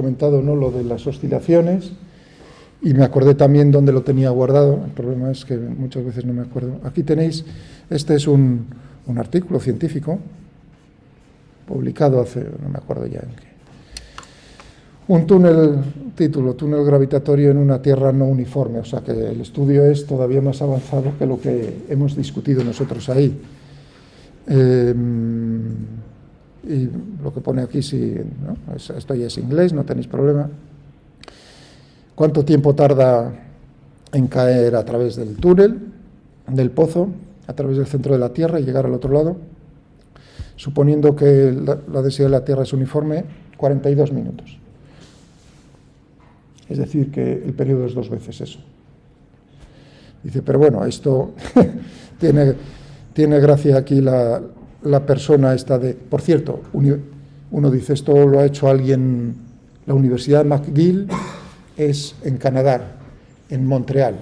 comentado, ¿no?, lo de las oscilaciones, y me acordé también dónde lo tenía guardado. El problema es que muchas veces no me acuerdo. Aquí tenéis, este es un artículo científico publicado hace, no me acuerdo ya en qué. Un título, túnel gravitatorio en una Tierra no uniforme, o sea que el estudio es todavía más avanzado que lo que hemos discutido nosotros ahí. Y lo que pone aquí, sí, ¿no?, esto ya es inglés, no tenéis problema. ¿Cuánto tiempo tarda en caer a través del túnel, del pozo, a través del centro de la Tierra y llegar al otro lado? Suponiendo que la densidad de la Tierra es uniforme, 42 minutos. Es decir, que el periodo es 2 veces eso. Dice, pero bueno, esto tiene gracia aquí la persona esta de... Por cierto, uno dice, esto lo ha hecho alguien, la Universidad McGill es en Canadá, en Montreal,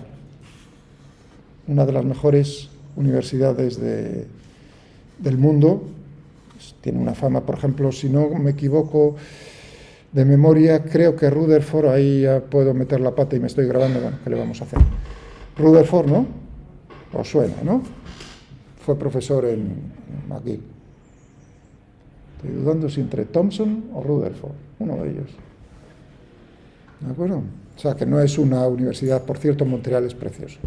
una de las mejores universidades del mundo. Tiene una fama, por ejemplo, si no me equivoco, de memoria, creo que Rutherford, ahí ya puedo meter la pata y me estoy grabando, bueno, ¿qué le vamos a hacer? Rutherford, ¿no? Os suena, ¿no? Fue profesor en McGill. Estoy dudando si entre Thomson o Rutherford, uno de ellos. ¿De acuerdo? O sea, que no es una universidad, por cierto, Montreal es precioso.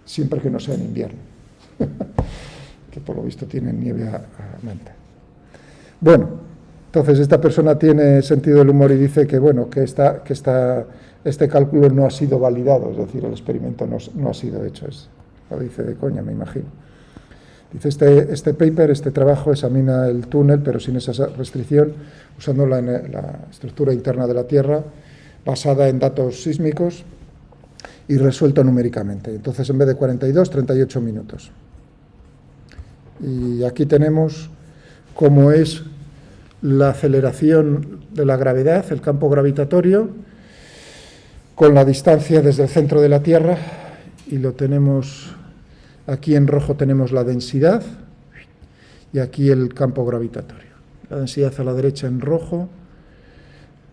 Siempre que no sea en invierno. Que por lo visto tiene nieve a manta. Bueno, entonces esta persona tiene sentido del humor y dice que, bueno, que este cálculo no ha sido validado, es decir, el experimento no ha sido hecho. Lo dice de coña, me imagino. Dice, este paper, este trabajo examina el túnel, pero sin esa restricción, usando la estructura interna de la Tierra, basada en datos sísmicos y resuelto numéricamente. Entonces, en vez de 42, 38 minutos. Y aquí tenemos cómo es la aceleración de la gravedad, el campo gravitatorio, con la distancia desde el centro de la Tierra, y lo tenemos aquí en rojo, tenemos la densidad, y aquí el campo gravitatorio. La densidad a la derecha en rojo,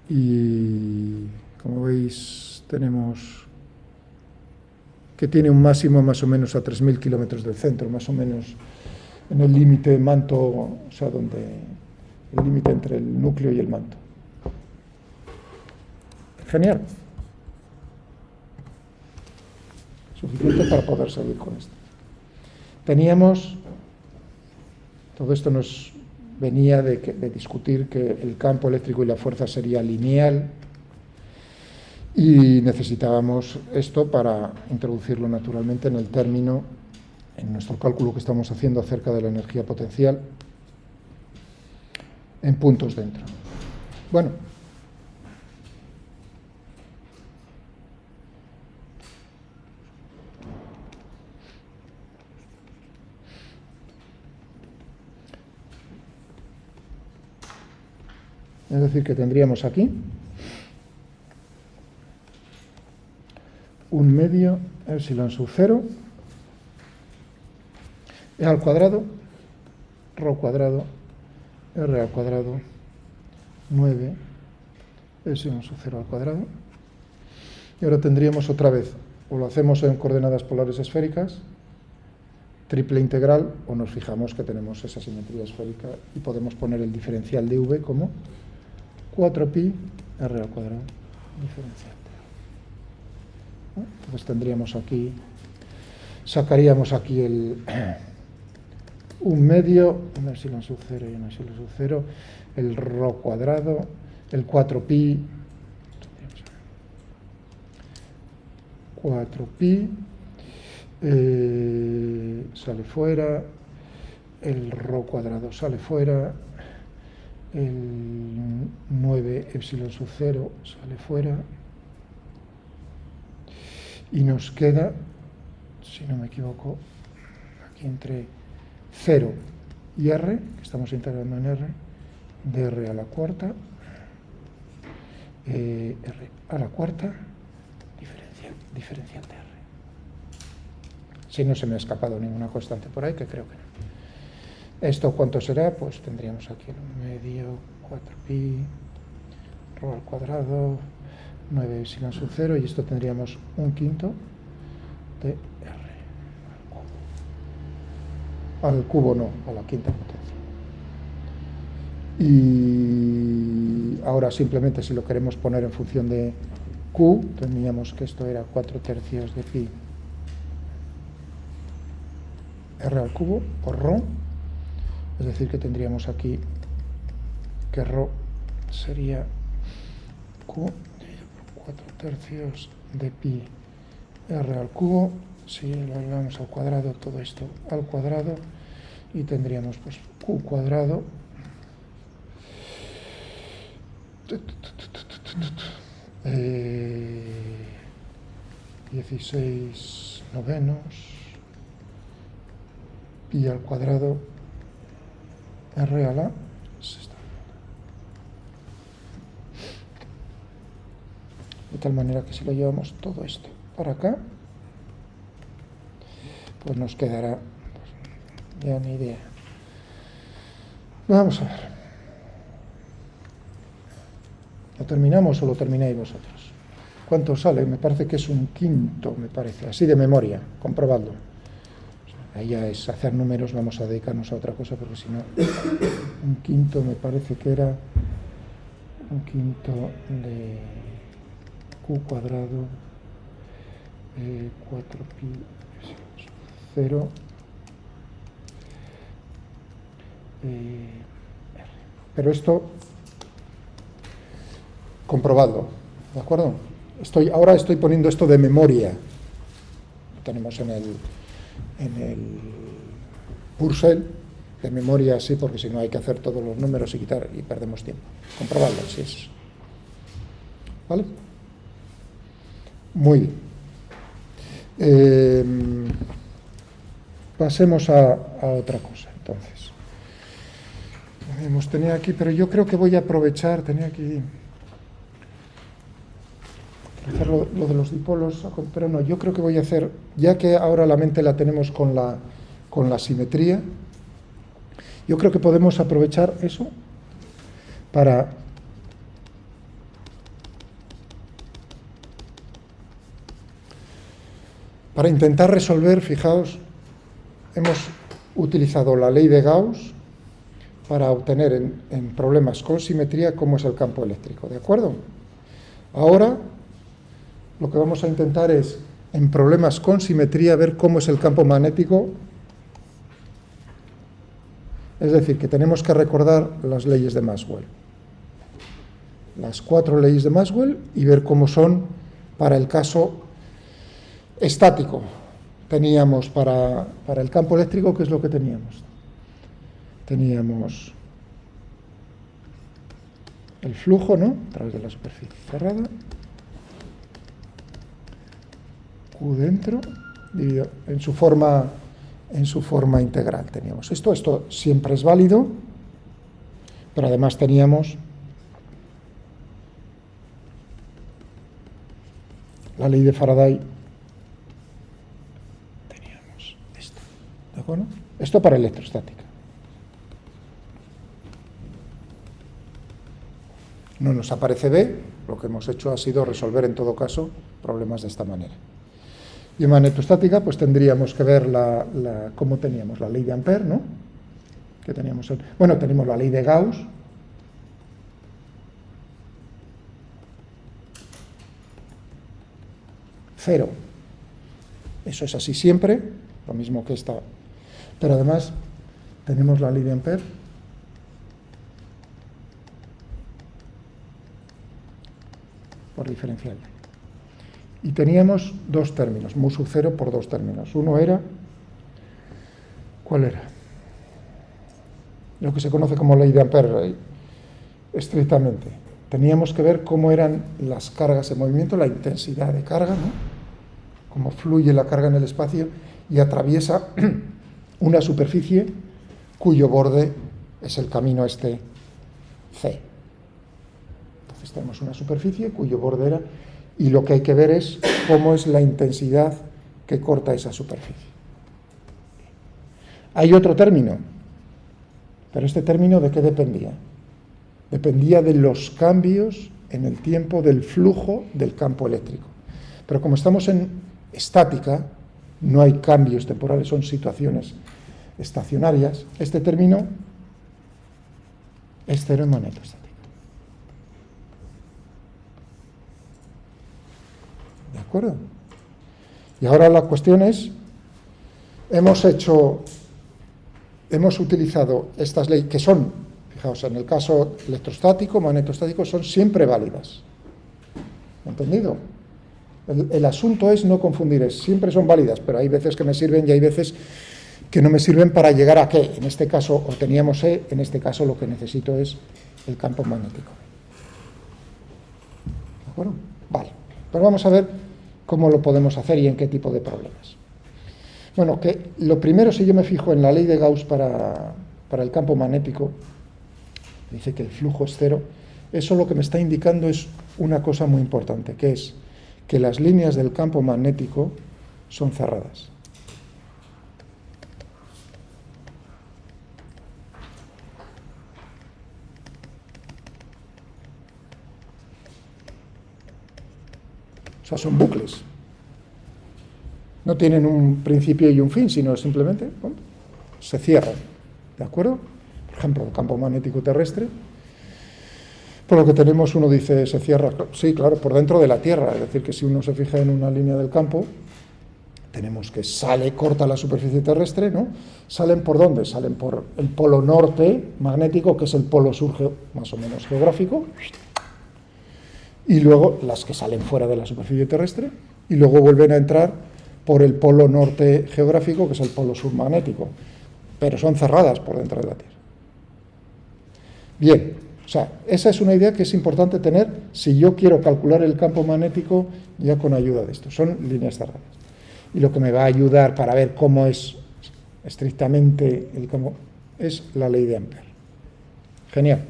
y como veis tenemos que tiene un máximo más o menos a 3.000 kilómetros del centro, más o menos en el límite manto, o sea, el límite entre el núcleo y el manto. Genial. Suficiente para poder seguir con esto. Todo esto nos venía de discutir que el campo eléctrico y la fuerza sería lineal, y necesitábamos esto para introducirlo naturalmente en el término, en nuestro cálculo que estamos haciendo acerca de la energía potencial, en puntos dentro. Bueno, es decir, que tendríamos aquí un medio epsilon sub 0 e al cuadrado, rho cuadrado, r al cuadrado, 9 epsilon sub 0 al cuadrado. Y ahora tendríamos otra vez, o lo hacemos en coordenadas polares esféricas, triple integral, o nos fijamos que tenemos esa simetría esférica y podemos poner el diferencial de v como 4pi r al cuadrado diferencial. Entonces tendríamos aquí, sacaríamos aquí un medio, un epsilon sub 0 y un epsilon sub 0, el rho cuadrado, el 4pi, sale fuera, el rho cuadrado sale fuera, el 9 epsilon sub 0 sale fuera, y nos queda, si no me equivoco, aquí entre 0 y r, que estamos integrando en r, de r a la cuarta, r a la cuarta, diferencial de r. Si no se me ha escapado ninguna constante por ahí, que creo que no. ¿Esto cuánto será? Pues tendríamos aquí el medio, 4pi, rho al cuadrado, 9 epsilon sub 0, y esto tendríamos un quinto de R al cubo no, a la quinta potencia. Y ahora simplemente si lo queremos poner en función de Q, tendríamos que esto era 4/3 de pi R al cubo por rho, es decir que tendríamos aquí que rho sería Q por 4/3 de pi R al cubo, si lo elevamos al cuadrado, todo esto al cuadrado, y tendríamos pues Q cuadrado 16 novenos pi al cuadrado R a la sexta. De tal manera que si lo llevamos todo esto para acá, pues nos quedará pues, ya ni idea. Vamos a ver. ¿Lo terminamos o lo termináis vosotros? ¿Cuánto sale? Me parece que es un quinto, me parece, así de memoria, comprobadlo. Ahí ya es hacer números, vamos a dedicarnos a otra cosa, porque si no, un quinto me parece que era un quinto de Q cuadrado 4pi 0 pero esto comprobadlo, ¿de acuerdo? Ahora estoy poniendo esto de memoria, lo tenemos en el Purcell, de memoria así, porque si no hay que hacer todos los números y quitar y perdemos tiempo. Comprobadlo, si es. ¿Vale? Muy bien. Pasemos a otra cosa, entonces. Tenía aquí, pero yo creo que voy a aprovechar, tenía aquí hacer lo de los dipolos, pero no, yo creo que voy a hacer, ya que ahora la mente la tenemos con la simetría, yo creo que podemos aprovechar eso para intentar resolver. Fijaos, hemos utilizado la ley de Gauss para obtener en problemas con simetría cómo es el campo eléctrico, ¿de acuerdo? Ahora lo que vamos a intentar es, en problemas con simetría, ver cómo es el campo magnético. Es decir, que tenemos que recordar las leyes de Maxwell, las 4 leyes de Maxwell, y ver cómo son para el caso estático. Teníamos para el campo eléctrico, ¿qué es lo que teníamos? Teníamos el flujo, ¿no?, a través de la superficie cerrada, Q dentro, dividido en su forma integral teníamos. Esto siempre es válido, pero además teníamos la ley de Faraday. Teníamos esto, ¿de acuerdo? Esto para electrostática. No nos aparece B, lo que hemos hecho ha sido resolver en todo caso problemas de esta manera. Y en magnetostática pues tendríamos que ver cómo teníamos la ley de Ampère, ¿no? Que teníamos tenemos la ley de Gauss, cero. Eso es así siempre, lo mismo que esta. Pero además tenemos la ley de Ampère por diferencial. Y teníamos dos términos, mu sub 0 por dos términos. Uno era, ¿cuál era? Lo que se conoce como ley de Ampère, estrictamente. Teníamos que ver cómo eran las cargas en movimiento, la intensidad de carga, ¿no?, cómo fluye la carga en el espacio y atraviesa una superficie cuyo borde es el camino este C. Entonces tenemos una superficie cuyo borde era, y lo que hay que ver es cómo es la intensidad que corta esa superficie. Hay otro término, pero este término ¿de qué dependía? Dependía de los cambios en el tiempo del flujo del campo eléctrico. Pero como estamos en estática, no hay cambios temporales, son situaciones estacionarias, este término es cero en magnetostática. ¿De acuerdo? Y ahora la cuestión es, hemos utilizado estas leyes que son, fijaos, en el caso electrostático, magnetostático, son siempre válidas. ¿Entendido? El asunto es no confundir, siempre son válidas, pero hay veces que me sirven y hay veces que no me sirven para llegar a qué. En este caso obteníamos E, en este caso lo que necesito es el campo magnético. ¿De acuerdo? Vale, pues vamos a ver cómo lo podemos hacer y en qué tipo de problemas. Bueno, que lo primero, si yo me fijo en la ley de Gauss para el campo magnético, dice que el flujo es cero, eso lo que me está indicando es una cosa muy importante, que es que las líneas del campo magnético son cerradas. O sea, son bucles. No tienen un principio y un fin, sino simplemente bueno, se cierran. ¿De acuerdo? Por ejemplo, el campo magnético terrestre. Por lo que tenemos, uno dice, se cierra, sí, claro, por dentro de la Tierra. Es decir, que si uno se fija en una línea del campo, tenemos que corta la superficie terrestre, ¿no? ¿Salen por dónde? Salen por el polo norte magnético, que es el polo sur más o menos geográfico, y luego las que salen fuera de la superficie terrestre, y luego vuelven a entrar por el polo norte geográfico, que es el polo sur magnético, pero son cerradas por dentro de la Tierra. Bien, o sea, esa es una idea que es importante tener si yo quiero calcular el campo magnético ya con ayuda de esto, son líneas cerradas. Y lo que me va a ayudar para ver cómo es estrictamente el campo es la ley de Ampère. Genial.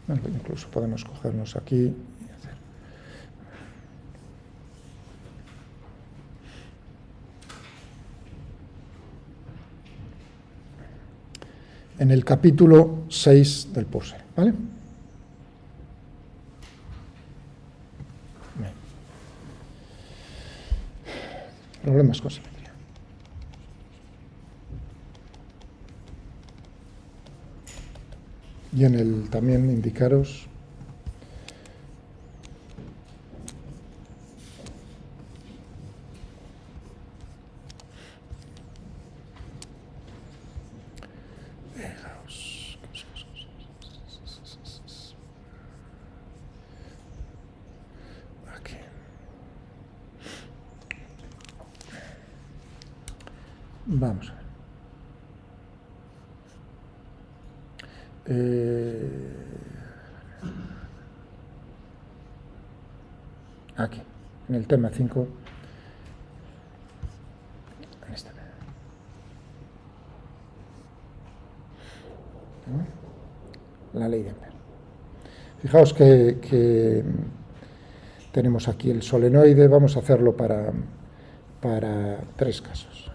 Bueno, incluso podemos cogernos aquí y hacer. En el capítulo 6 del Purser, ¿vale? Bien. Problemas con simetría. Y en el también indicaros aquí. Vamos a ver. Aquí, en el tema 5, en esta. La ley de Ampère. Fijaos que tenemos aquí el solenoide, vamos a hacerlo para 3 casos.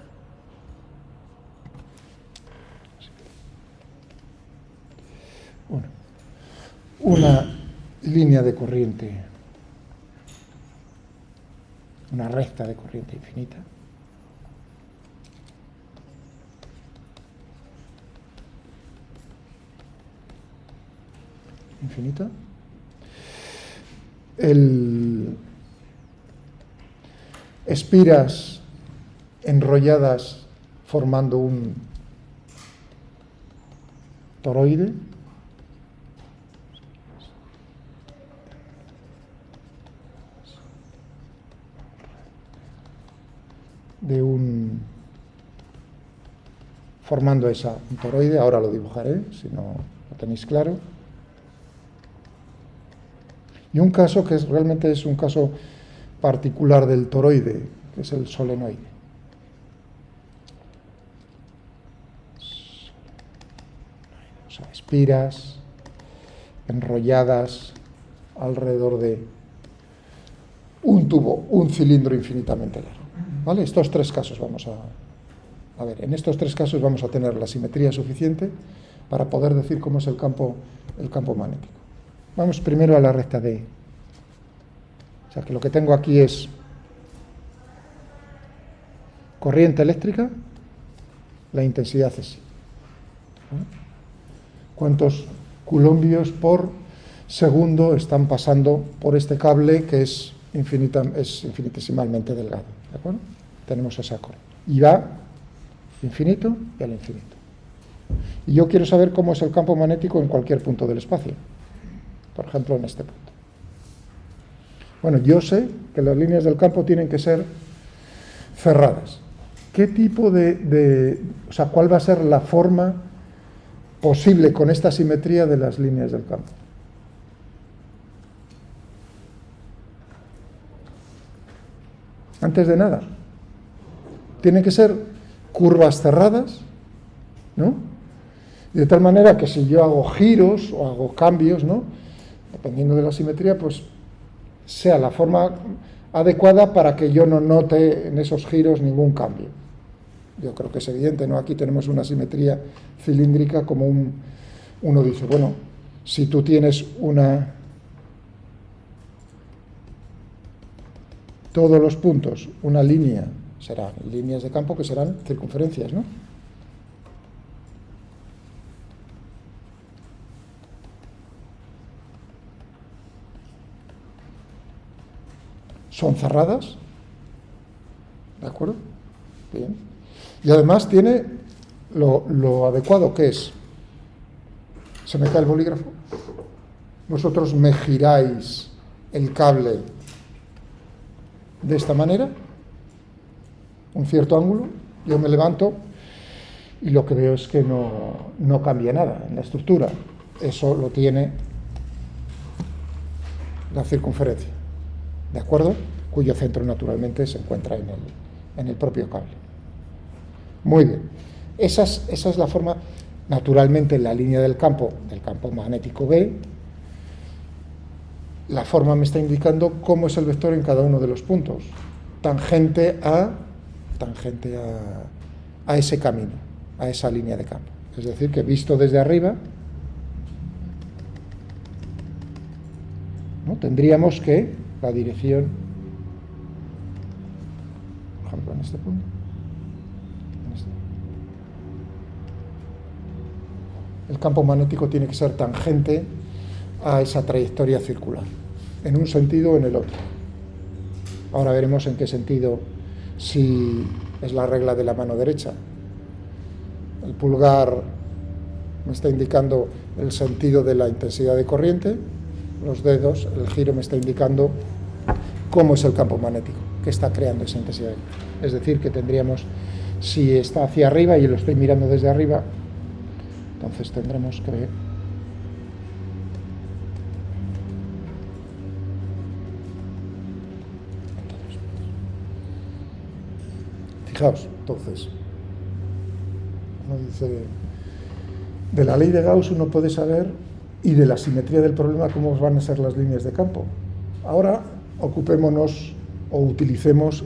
Bueno, una línea de corriente, una recta de corriente infinita. Infinita. Espiras enrolladas formando un toroide. Formando un toroide, ahora lo dibujaré, si no lo tenéis claro. Y un caso que realmente es un caso particular del toroide, que es el solenoide. O sea, espiras enrolladas alrededor de un tubo, un cilindro infinitamente largo. ¿Vale? Estos 3 casos vamos a ver. En estos 3 casos vamos a tener la simetría suficiente para poder decir cómo es el campo magnético. Vamos primero a la recta D. O sea que lo que tengo aquí es corriente eléctrica, la intensidad es I. ¿Cuántos coulombios por segundo están pasando por este cable que es infinitesimalmente delgado? ¿De acuerdo? Tenemos esa corriente. Y va infinito y al infinito. Y yo quiero saber cómo es el campo magnético en cualquier punto del espacio. Por ejemplo, en este punto. Bueno, yo sé que las líneas del campo tienen que ser cerradas. ¿Qué tipo o sea, cuál va a ser la forma posible con esta simetría de las líneas del campo? Antes de nada, tienen que ser curvas cerradas, ¿no? Y de tal manera que si yo hago giros o hago cambios, ¿no?, dependiendo de la simetría, pues sea la forma adecuada para que yo no note en esos giros ningún cambio. Yo creo que es evidente, ¿no? Aquí tenemos una simetría cilíndrica como uno dice, bueno, si tú tienes todos los puntos, una línea, serán líneas de campo que serán circunferencias, ¿no? Son cerradas, ¿de acuerdo? Bien. Y además tiene lo adecuado que es, se me cae el bolígrafo, vosotros me giráis el cable de esta manera, un cierto ángulo, yo me levanto y lo que veo es que no cambia nada en la estructura, eso lo tiene la circunferencia, ¿de acuerdo? Cuyo centro naturalmente se encuentra en el propio cable. Muy bien, esa es la forma, naturalmente en la línea del campo magnético B, la forma me está indicando cómo es el vector en cada uno de los puntos, tangente a ese camino, a esa línea de campo. Es decir, que visto desde arriba, ¿no?, tendríamos que la dirección, por ejemplo, en este punto, el campo magnético tiene que ser tangente a esa trayectoria circular, en un sentido o en el otro. Ahora veremos en qué sentido, si es la regla de la mano derecha. El pulgar me está indicando el sentido de la intensidad de corriente, los dedos, el giro me está indicando cómo es el campo magnético que está creando esa intensidad. Es decir, que tendríamos, si está hacia arriba y lo estoy mirando desde arriba, entonces tendremos que fijaos, entonces uno dice, de la ley de Gauss uno puede saber, y de la simetría del problema, cómo van a ser las líneas de campo. Ahora ocupémonos o utilicemos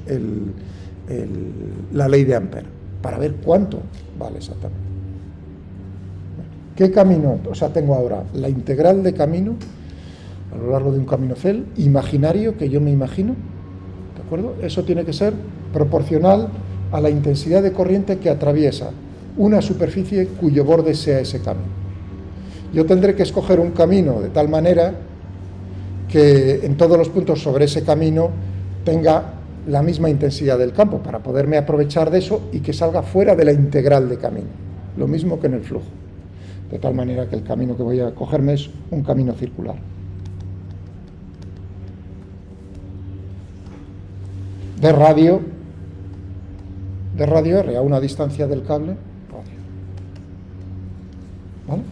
la ley de Ampère para ver cuánto vale exactamente. ¿Qué camino? O sea, tengo ahora la integral de camino a lo largo de un caminocel imaginario que yo me imagino, ¿de acuerdo? Eso tiene que ser proporcional a la intensidad de corriente que atraviesa una superficie cuyo borde sea ese camino. Yo tendré que escoger un camino de tal manera que en todos los puntos sobre ese camino tenga la misma intensidad del campo para poderme aprovechar de eso y que salga fuera de la integral de camino, lo mismo que en el flujo, de tal manera que el camino que voy a cogerme es un camino circular. De radio R a una distancia del cable, radio. ¿Vale?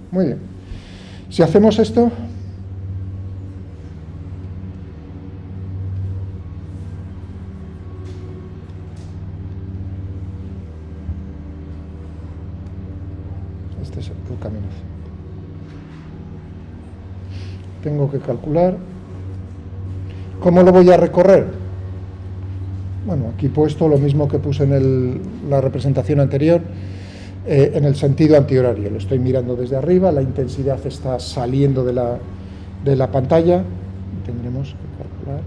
Muy bien. Si hacemos esto, este es el camino. Tengo que calcular cómo lo voy a recorrer. Bueno, aquí he puesto lo mismo que puse en la representación anterior, en el sentido antihorario. Lo estoy mirando desde arriba, la intensidad está saliendo de de la pantalla, tendremos que calcular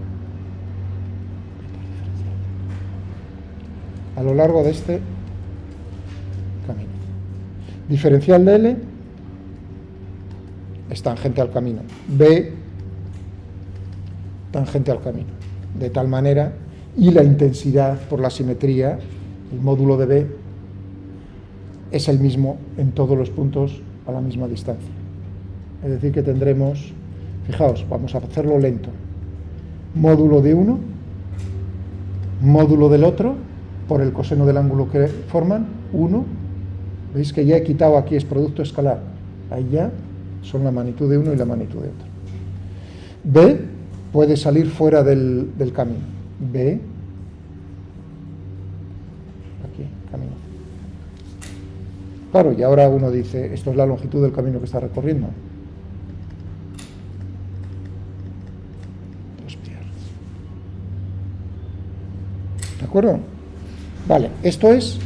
a lo largo de este camino. Diferencial de L es tangente al camino, B tangente al camino, de tal manera, y la intensidad por la simetría, el módulo de B, es el mismo en todos los puntos a la misma distancia. Es decir, que tendremos, fijaos, vamos a hacerlo lento, módulo de uno, módulo del otro, por el coseno del ángulo que forman, 1, veis que ya he quitado aquí, es producto escalar, ahí ya son la magnitud de uno y la magnitud de otro. B puede salir fuera del camino, B, aquí, camino. Claro, y ahora uno dice, esto es la longitud del camino que está recorriendo. ¿De acuerdo? Vale, esto es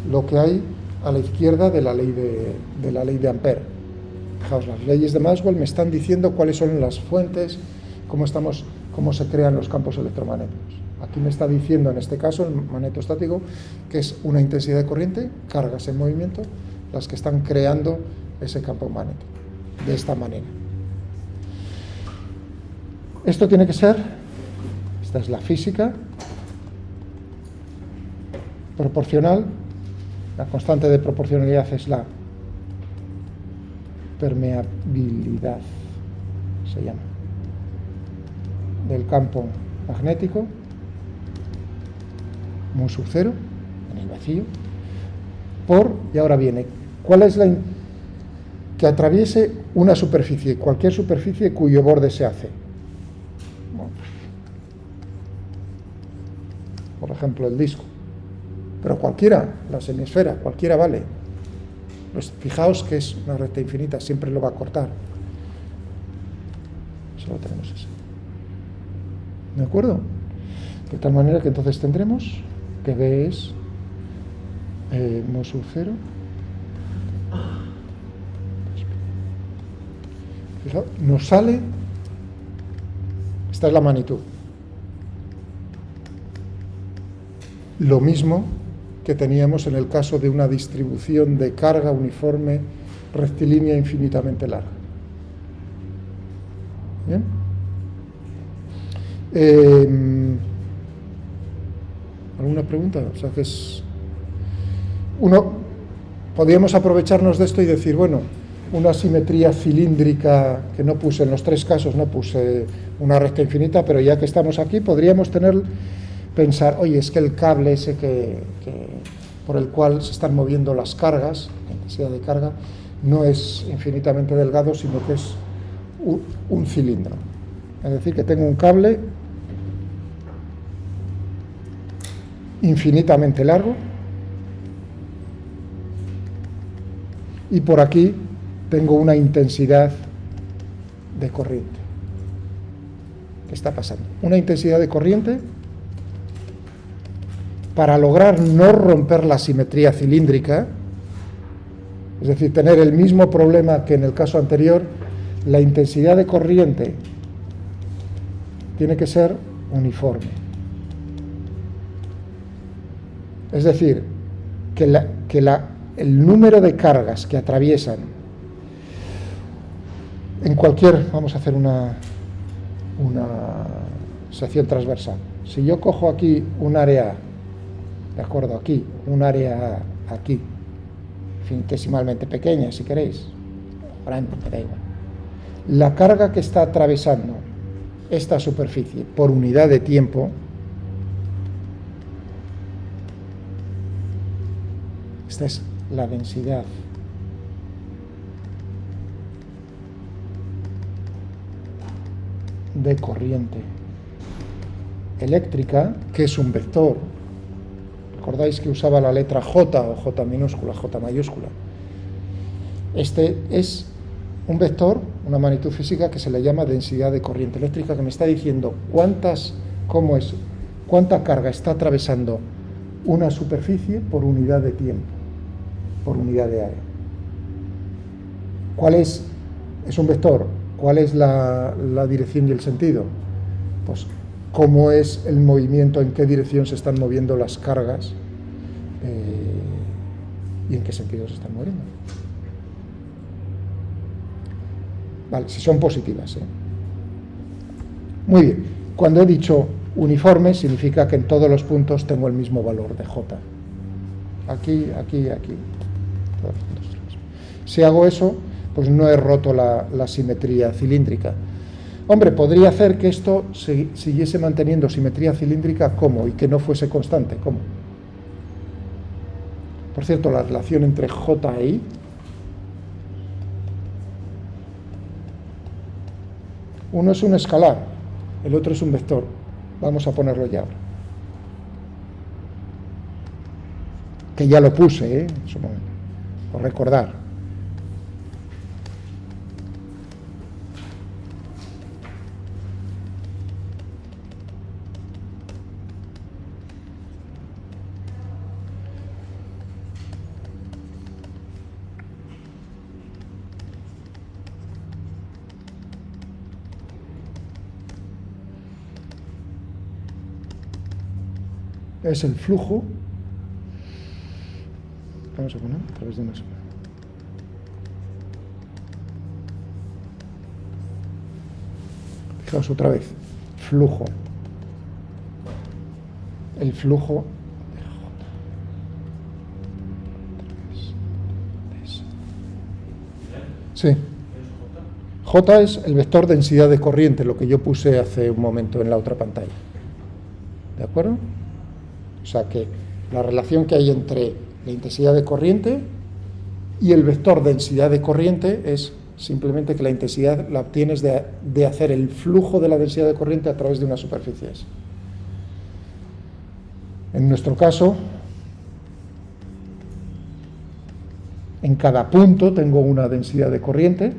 lo que hay a la izquierda de la ley de Ampère. Fijaos, las leyes de Maxwell me están diciendo cuáles son las fuentes, cómo se crean los campos electromagnéticos. Aquí me está diciendo, en este caso, el magnetostático, que es una intensidad de corriente, cargas en movimiento, las que están creando ese campo magnético, de esta manera. Esto tiene que ser, esta es la física, proporcional, la constante de proporcionalidad es la permeabilidad, se llama, del campo magnético, mu sub 0, en el vacío, y ahora viene, ¿cuál es que atraviese una superficie, cualquier superficie cuyo borde se hace? Bueno, por ejemplo, el disco. Pero cualquiera, la semiesfera, cualquiera vale. Pues fijaos que es una recta infinita, siempre lo va a cortar. Solo tenemos ese. ¿De acuerdo? De tal manera que entonces tendremos que B es mu sub 0. Fijaos, nos sale, esta es la magnitud. Lo mismo que teníamos en el caso de una distribución de carga uniforme rectilínea infinitamente larga. ¿Bien? ¿Alguna pregunta? O sea, que es... podríamos aprovecharnos de esto y decir, bueno, una simetría cilíndrica, que no puse en los tres casos, no puse una recta infinita, pero ya que estamos aquí, podríamos pensar, oye, es que el cable ese por el cual se están moviendo las cargas, la intensidad de carga, no es infinitamente delgado, sino que es un cilindro. Es decir, que tengo un cable infinitamente largo y por aquí tengo una intensidad de corriente. ¿Qué está pasando? Una intensidad de corriente para lograr no romper la simetría cilíndrica, es decir, tener el mismo problema que en el caso anterior, la intensidad de corriente tiene que ser uniforme. Es decir, que el número de cargas que atraviesan en cualquier, vamos a hacer una sección transversal. Si yo cojo aquí un área, de acuerdo, aquí, un área aquí, infinitesimalmente pequeña, si queréis, grande, me da igual. La carga que está atravesando esta superficie por unidad de tiempo esta es la densidad de corriente eléctrica, que es un vector. ¿Recordáis que usaba la letra J o J minúscula, J mayúscula? Este es un vector, una magnitud física que se le llama densidad de corriente eléctrica, que me está diciendo cuánta carga está atravesando una superficie por unidad de tiempo, por unidad de área. ¿Cuál es? Es un vector. ¿Cuál es la dirección y el sentido? Pues cómo es el movimiento, en qué dirección se están moviendo las cargas y en qué sentido se están moviendo. Vale, si son positivas. Muy bien, cuando he dicho uniforme significa que en todos los puntos tengo el mismo valor de J. Aquí, aquí, aquí. Si hago eso, pues no he roto la simetría cilíndrica. Hombre, podría hacer que esto siguiese manteniendo simetría cilíndrica, ¿cómo? Y que no fuese constante, ¿cómo? Por cierto, la relación entre J e I, uno es un escalar, el otro es un vector. Vamos a ponerlo ya ahora. Que ya lo puse, en su momento, por recordar. Es el flujo. Vamos a poner a través de una sola. Fijaos otra vez, flujo. El flujo de J. Sí. J es el vector densidad de corriente, lo que yo puse hace un momento en la otra pantalla. ¿De acuerdo? O sea que la relación que hay entre la intensidad de corriente y el vector densidad de corriente es simplemente que la intensidad la obtienes de hacer el flujo de la densidad de corriente a través de unas superficies. En nuestro caso, en cada punto tengo una densidad de corriente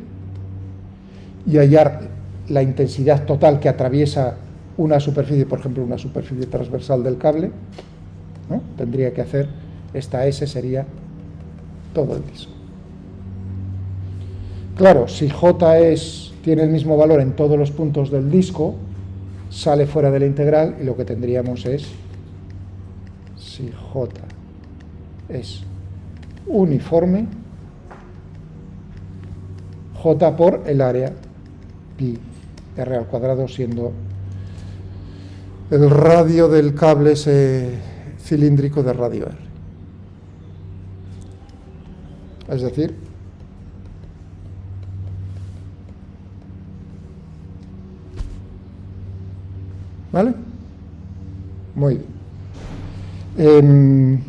y hallar la intensidad total que atraviesa una superficie, por ejemplo, una superficie transversal del cable, ¿no? Tendría que hacer esta S, sería todo el disco. Claro, si J tiene el mismo valor en todos los puntos del disco, sale fuera de la integral y lo que tendríamos es, si J es uniforme, J por el área pi r al cuadrado, siendo el radio del cable ese cilíndrico de radio R. Es decir, ¿vale? Muy bien.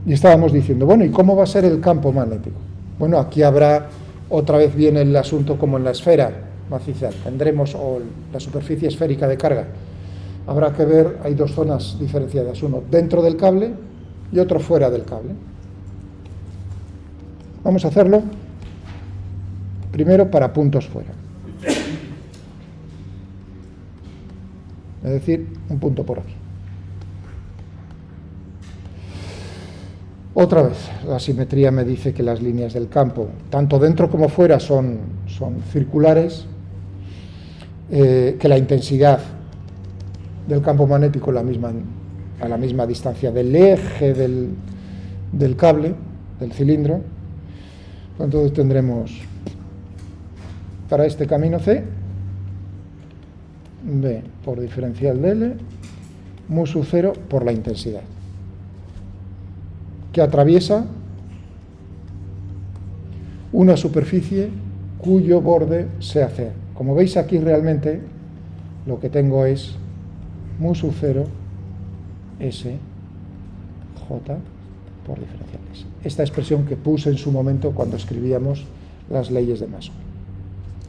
Y estábamos diciendo, bueno, ¿y cómo va a ser el campo magnético? Bueno, aquí habrá, otra vez viene el asunto como en la esfera maciza, tendremos, o la superficie esférica de carga. Habrá que ver, hay dos zonas diferenciadas, uno dentro del cable y otro fuera del cable. Vamos a hacerlo primero para puntos fuera. Es decir, un punto por aquí. Otra vez, la simetría me dice que las líneas del campo, tanto dentro como fuera, son circulares, que la intensidad del campo magnético a la misma distancia del eje del cable, del cilindro. Entonces tendremos para este camino C, B por diferencial de L, mu sub 0 por la intensidad, que atraviesa una superficie cuyo borde sea C. Como veis aquí, realmente lo que tengo es mu sub 0 S J por diferencial de S. Esta expresión que puse en su momento cuando escribíamos las leyes de Maxwell.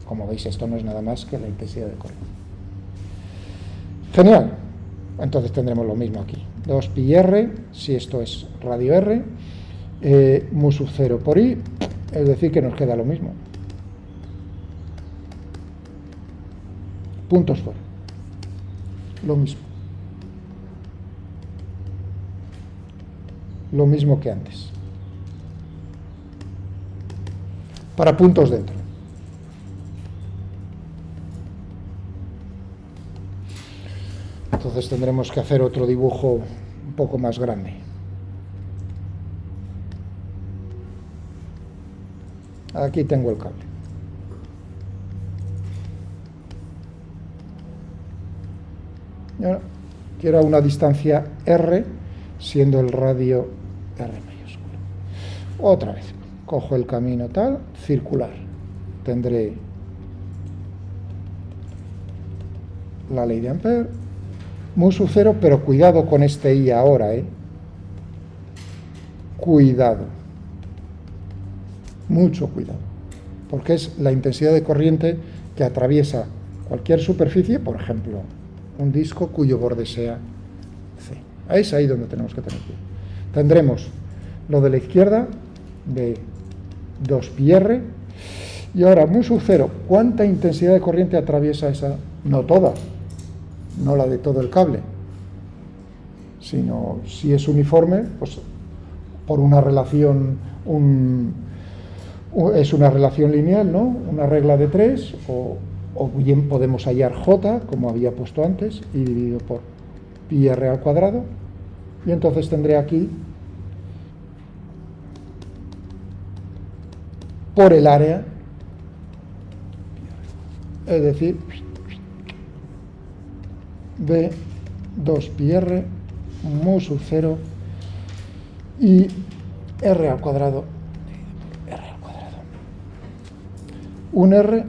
Como veis, esto no es nada más que la intensidad de corriente. Genial. Entonces tendremos lo mismo aquí. 2 pi r, si esto es radio r, mu sub 0 por i, es decir, que nos queda lo mismo. Puntos fuera. Lo mismo. Lo mismo que antes. Para puntos dentro. Entonces tendremos que hacer otro dibujo un poco más grande. Aquí tengo el cable. Y ahora quiero a una distancia R, siendo el radio R mayúsculo. Otra vez, cojo el camino tal, circular. Tendré la ley de Ampère, mu sub 0, pero cuidado con este I ahora, Cuidado. Mucho cuidado. Porque es la intensidad de corriente que atraviesa cualquier superficie, por ejemplo, un disco cuyo borde sea C. Es ahí donde tenemos que tener cuidado. Tendremos lo de la izquierda de 2πr y ahora mu sub 0. ¿Cuánta intensidad de corriente atraviesa esa? No toda, no la de todo el cable, sino si es uniforme, pues por una relación, es una relación lineal, ¿no? Una regla de 3, o bien podemos hallar J, como había puesto antes, y dividido por πr al cuadrado, y entonces tendré aquí, por el área, es decir, B 2πr mu sub 0 y R al cuadrado. Un R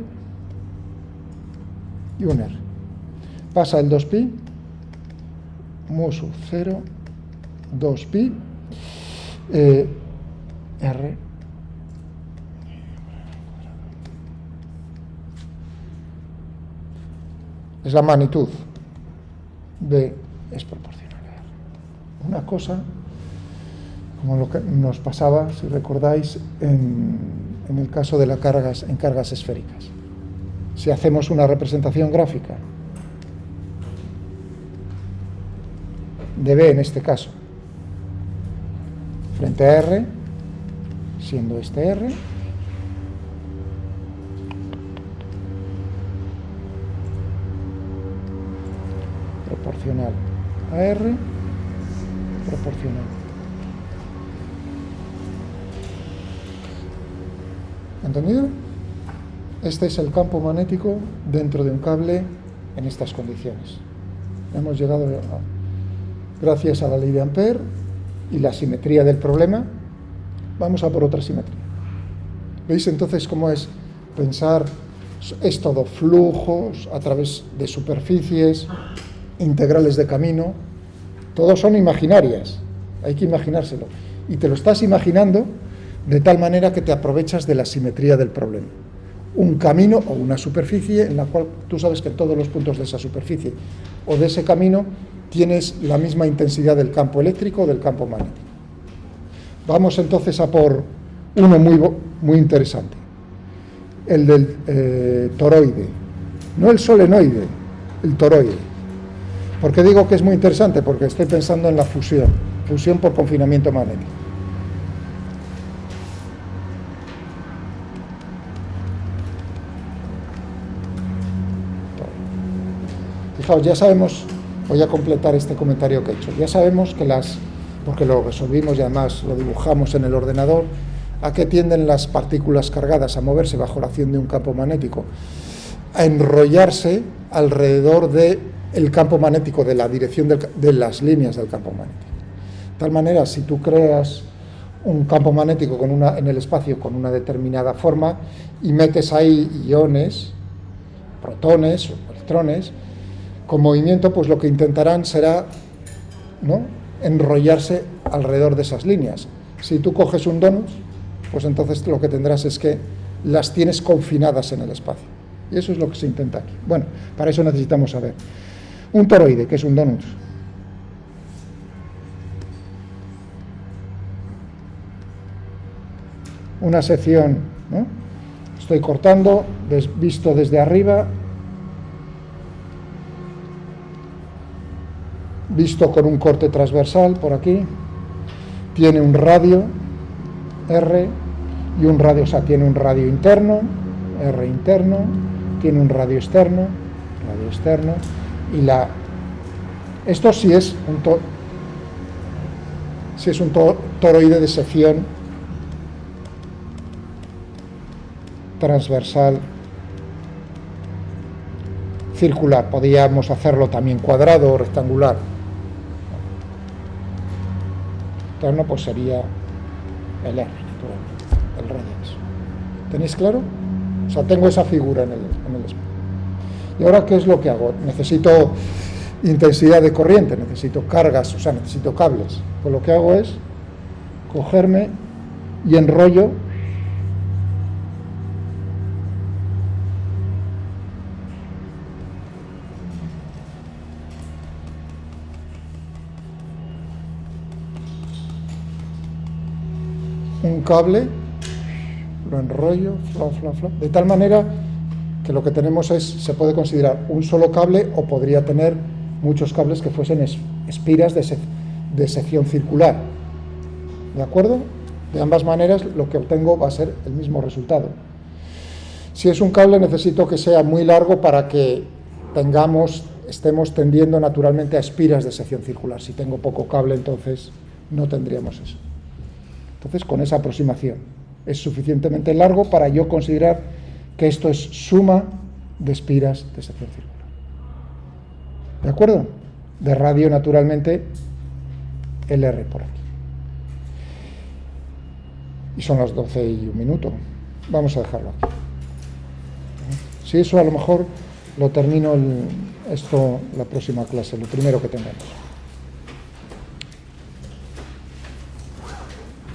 y un R. Pasa el 2pi, mu sub 0, 2pi, R. Es la magnitud. B es proporcional a R. Una cosa, como lo que nos pasaba, si recordáis, en el caso de las cargas, en cargas esféricas. Si hacemos una representación gráfica de B en este caso, frente a R, siendo este R, proporcional a R, proporcional. ¿Entendido? Este es el campo magnético dentro de un cable en estas condiciones. Hemos llegado, gracias a la ley de Ampère y la simetría del problema, vamos a por otra simetría. ¿Veis entonces cómo es pensar? Es todo flujos a través de superficies, integrales de camino, todos son imaginarias, hay que imaginárselo. Y te lo estás imaginando de tal manera que te aprovechas de la simetría del problema. Un camino o una superficie en la cual tú sabes que en todos los puntos de esa superficie o de ese camino tienes la misma intensidad del campo eléctrico o del campo magnético. Vamos entonces a por uno muy interesante, el del toroide, no el solenoide, el toroide. ¿Por qué digo que es muy interesante? Porque estoy pensando en la fusión por confinamiento magnético. Fijaos, ya sabemos, voy a completar este comentario que he hecho, ya sabemos que porque lo resolvimos y además lo dibujamos en el ordenador, ¿a qué tienden las partículas cargadas? A moverse bajo la acción de un campo magnético, a enrollarse alrededor del campo magnético, de la dirección de las líneas del campo magnético. De tal manera, si tú creas un campo magnético en el espacio con una determinada forma y metes ahí iones, protones o electrones, con movimiento, pues lo que intentarán será, ¿no?, enrollarse alrededor de esas líneas. Si tú coges un donut, pues entonces lo que tendrás es que las tienes confinadas en el espacio. Y eso es lo que se intenta aquí. Bueno, para eso necesitamos saber. Un toroide, que es un donut. Una sección, ¿no? Estoy cortando, visto desde arriba, visto con un corte transversal por aquí, tiene un radio R y un radio, o sea, tiene un radio interno, R interno, tiene un radio externo, y Esto sí es un toroide de sección transversal circular. Podríamos hacerlo también cuadrado o rectangular. Entonces no, pues sería el R, naturalmente, el radians. ¿Tenéis claro? O sea, tengo esa figura en el espejo. ¿Y ahora qué es lo que hago? Necesito intensidad de corriente, necesito cargas, o sea, necesito cables. Pues lo que hago es cogerme y enrollo un cable, lo enrollo, de tal manera que lo que tenemos se puede considerar un solo cable, o podría tener muchos cables que fuesen espiras de sección circular. ¿De acuerdo? De ambas maneras lo que obtengo va a ser el mismo resultado. Si es un cable, necesito que sea muy largo para que estemos tendiendo naturalmente a espiras de sección circular. Si tengo poco cable, entonces no tendríamos eso. Entonces, con esa aproximación es suficientemente largo para yo considerar que esto es suma de espiras de sección circular. ¿De acuerdo? De radio, naturalmente, el R por aquí. Y son las 12:01. Vamos a dejarlo aquí. Si eso, a lo mejor lo termino esto la próxima clase, lo primero que tengamos.